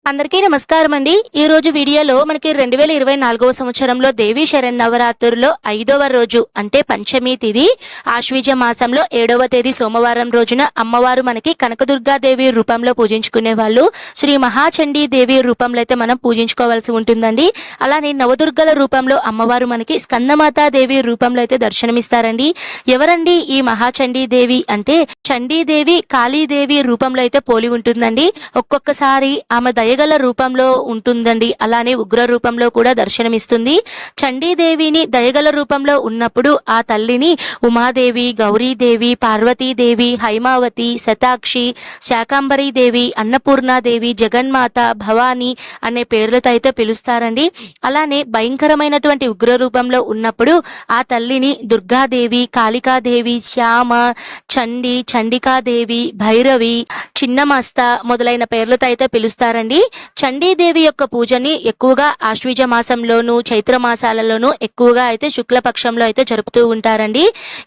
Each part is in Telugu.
అందరికీ నమస్కారం అండి. ఈ రోజు వీడియోలో మనకి 2024వ సంవత్సరంలో దేవీ శరన్నవరాత్రుల్లో 5వ రోజు అంటే పంచమి తిథి ఆశ్వీజ మాసంలో 7వ తేదీ సోమవారం రోజున అమ్మవారు మనకి కనకదుర్గాదేవి రూపంలో పూజించుకునే వాళ్ళు శ్రీ మహాచండీ దేవి రూపంలో అయితే మనం పూజించుకోవాల్సి ఉంటుందండి. అలానే నవదుర్గల రూపంలో అమ్మవారు మనకి స్కందమాతా దేవి రూపంలో అయితే దర్శనమిస్తారండి. ఎవరండి ఈ మహాచండీ దేవి అంటే చండీదేవి కాళీదేవి రూపంలో అయితే పోలి ఉంటుందండి. ఒక్కొక్కసారి ఆమె దయగల రూపంలో ఉంటుందండి. అలానే ఉగ్ర రూపంలో కూడా దర్శనమిస్తుంది. చండీదేవిని దయగల రూపంలో ఉన్నప్పుడు ఆ తల్లిని ఉమాదేవి, గౌరీదేవి, పార్వతీదేవి, హైమావతి, శతాక్షి, శాకాంబరీదేవి, అన్నపూర్ణాదేవి, జగన్మాత, భవాని అనే పేర్లతో అయితే పిలుస్తారండి. అలానే భయంకరమైనటువంటి ఉగ్ర రూపంలో ఉన్నప్పుడు ఆ తల్లిని దుర్గాదేవి, కాళికాదేవి, శ్యామ, చండి, చండికాదేవి, భైరవి, చిన్నమస్త మొదలైన పేర్లతో అయితే పిలుస్తారండి. చండీదేవి యొక్క పూజని ఎక్కువగా ఆశ్వీజ మాసంలోను చైత్ర మాసాలలోనూ ఎక్కువగా అయితే శుక్లపక్షంలో అయితే జరుపుతూ ఉంటారండి.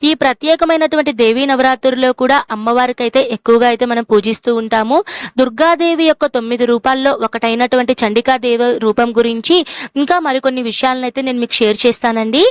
ఈ ప్రత్యేకమైనటువంటి దేవీ నవరాత్రుల్లో కూడా అమ్మవారికి అయితే ఎక్కువగా అయితే మనం పూజిస్తూ ఉంటాము. దుర్గాదేవి యొక్క 9 రూపాల్లో ఒకటైనటువంటి చండికాదేవి రూపం గురించి ఇంకా మరికొన్ని విషయాలను అయితే నేను మీకు షేర్ చేస్తానండి.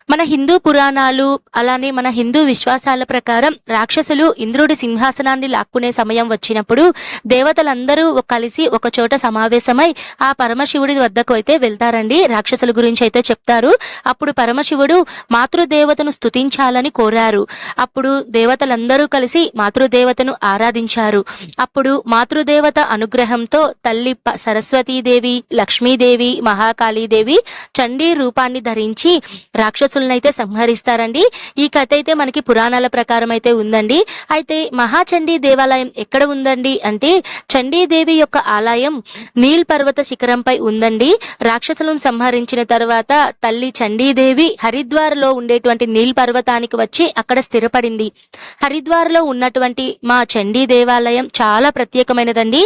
మన హిందూ పురాణాలు అలానే మన హిందూ విశ్వాసాల ప్రకారం రాక్షసులు ఇంద్రుడి సింహాసనాన్ని లాక్కునే సమయం వచ్చినప్పుడు దేవతలందరూ కలిసి ఒక చోట సమావేశమై ఆ పరమశివుడి వద్దకు అయితే వెళ్తారండి. రాక్షసుల గురించి అయితే చెప్తారు. అప్పుడు పరమశివుడు మాతృదేవతను స్తుతించాలని కోరారు. అప్పుడు దేవతలందరూ కలిసి మాతృదేవతను ఆరాధించారు. అప్పుడు మాతృదేవత అనుగ్రహంతో తల్లి సరస్వతీదేవి, లక్ష్మీదేవి, మహాకాళీదేవి చండీ రూపాన్ని ధరించి రాక్షసులు అయితే సంహరిస్తారండి. ఈ కథ అయితే మనకి పురాణాల ప్రకారం అయితే ఉందండి. అయితే మహాచండీ దేవాలయం ఎక్కడ ఉందండి అంటే చండీదేవి యొక్క ఆలయం నీల్ పర్వత శిఖరంపై ఉందండి. రాక్షసులను సంహరించిన తర్వాత తల్లి చండీదేవి హరిద్వార్లో ఉండేటువంటి నీల్ పర్వతానికి వచ్చి అక్కడ స్థిరపడింది. హరిద్వార్లో ఉన్నటువంటి మా చండీ దేవాలయం చాలా ప్రత్యేకమైనదండి.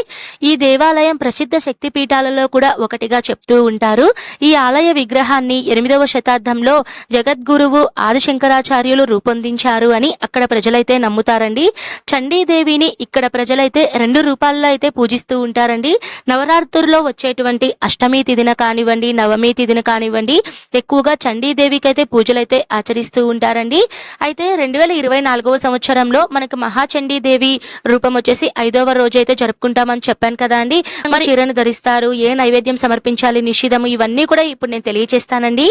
ఈ దేవాలయం ప్రసిద్ధ శక్తిపీఠాలలో కూడా ఒకటిగా చెప్తూ ఉంటారు. ఈ ఆలయ విగ్రహాన్ని 8వ శతాబ్దంలో జగద్గురువు ఆదిశంకరాచార్యులు రూపొందించారు అని అక్కడ ప్రజలైతే నమ్ముతారండి. చండీదేవిని ఇక్కడ ప్రజలైతే 2 రూపాల్లో అయితే పూజిస్తూ ఉంటారండి. నవరాత్రుల్లో వచ్చేటువంటి అష్టమి తిథిన కానివ్వండి, నవమి తిథిన కానివ్వండి ఎక్కువగా చండీదేవికి అయితే పూజలైతే ఆచరిస్తూ ఉంటారండి. అయితే 2024వ సంవత్సరంలో మనకు మహాచండీదేవి రూపం వచ్చేసి 5వ రోజు అయితే జరుపుకుంటామని చెప్పాను కదా అండి. మరి చీరను ధరిస్తారు, ఏ నైవేద్యం సమర్పించాలి, నిషిధము ఇవన్నీ కూడా ఇప్పుడు నేను తెలియజేస్తానండి.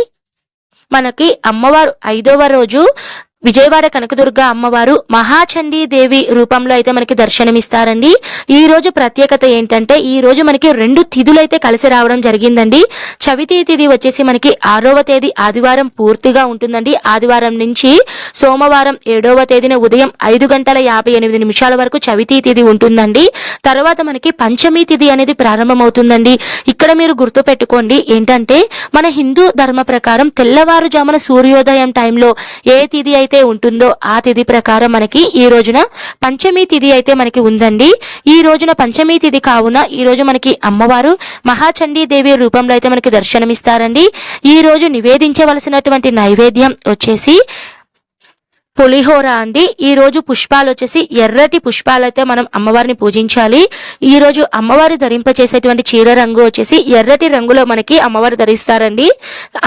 మనకి అమ్మవారు 5వ రోజు విజయవాడ కనకదుర్గ అమ్మవారు మహాచండీ దేవి రూపంలో అయితే మనకి దర్శనమిస్తారండి. ఈ రోజు ప్రత్యేకత ఏంటంటే ఈ రోజు మనకి 2 తిథులైతే కలిసి రావడం జరిగిందండి. చవితి తిథి వచ్చేసి మనకి 6వ తేదీ ఆదివారం పూర్తిగా ఉంటుందండి. ఆదివారం నుంచి సోమవారం 7వ తేదీన ఉదయం 5:58 వరకు చవితి తిథి ఉంటుందండి. తర్వాత మనకి పంచమి తిథి అనేది ప్రారంభమవుతుందండి. ఇక్కడ మీరు గుర్తు పెట్టుకోండి ఏంటంటే మన హిందూ ధర్మ ప్రకారం తెల్లవారుజామున సూర్యోదయం టైంలో ఏ తిథి అయితే ఉంటుందో ఆ తిథి ప్రకారం మనకి ఈ రోజున పంచమి తిథి అయితే మనకి ఉందండి. ఈ రోజున పంచమి తిథి కావున ఈ రోజు మనకి అమ్మవారు మహాచండీ దేవి రూపంలో అయితే మనకి దర్శనమిస్తారండి. ఈ రోజు నివేదించవలసినటువంటి నైవేద్యం వచ్చేసి పులిహోర అండి. ఈ రోజు పుష్పాలు వచ్చేసి ఎర్రటి పుష్పాలు అయితే మనం అమ్మవారిని పూజించాలి. ఈ రోజు అమ్మవారి ధరింపచేసేటువంటి చీర రంగు వచ్చేసి ఎర్రటి రంగులో మనకి అమ్మవారు ధరిస్తారండి.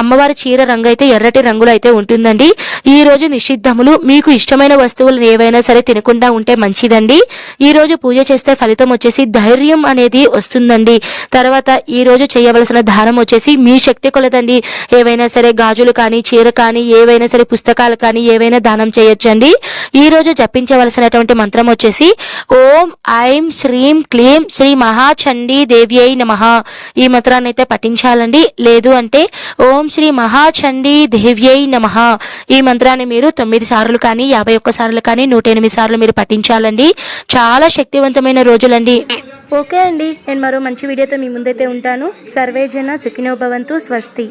అమ్మవారి చీర రంగు అయితే ఎర్రటి రంగులో అయితే ఉంటుందండి. ఈ రోజు నిషిద్ధములు, మీకు ఇష్టమైన వస్తువులు ఏవైనా సరే తినకుండా ఉంటే మంచిదండి. ఈ రోజు పూజ చేస్తే ఫలితం వచ్చేసి ధైర్యం అనేది వస్తుందండి. తర్వాత ఈ రోజు చేయవలసిన దానం వచ్చేసి మీ శక్తి కొలదండి. ఏవైనా సరే గాజులు కానీ, చీర కానీ, ఏవైనా సరే పుస్తకాలు కానీ ఏవైనా దానం చేయొచ్చండి. ఈ రోజు జపించవలసినటువంటి మంత్రం వచ్చేసి ఓం ఐం శ్రీం క్లీం శ్రీ మహాచండీ దేవ్యై నమః ఈ మంత్రాన్ని అయితే పఠించాలండి. లేదు అంటే ఓం శ్రీ మహాచండీ దేవ్యై నమః ఈ మంత్రాన్ని మీరు 9 సార్లు కానీ 51 సార్లు కానీ 108 సార్లు మీరు పఠించాలండి. చాలా శక్తివంతమైన రోజులండి. ఓకే అండి, నేను మరో మంచి వీడియోతో మీ ముందైతే ఉంటాను. సర్వే జన సుఖినో భవంతు. స్వస్తి.